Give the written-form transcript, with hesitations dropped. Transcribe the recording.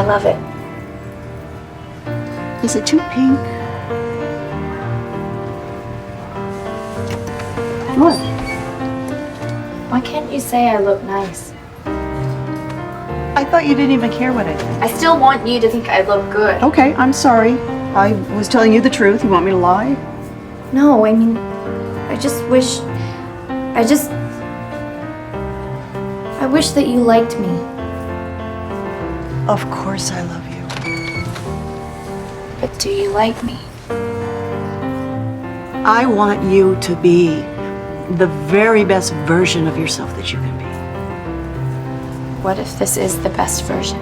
I love it. Is it too pink? What? Why can't you say I look nice? I thought you didn't even care what I did. I still want you to think I look good. Okay, I'm sorry. I was telling you the truth. You want me to lie? No, I mean, I wish that you liked me. Of course I love you. But do you like me? I want you to be the very best version of yourself that you can be. What if this is the best version?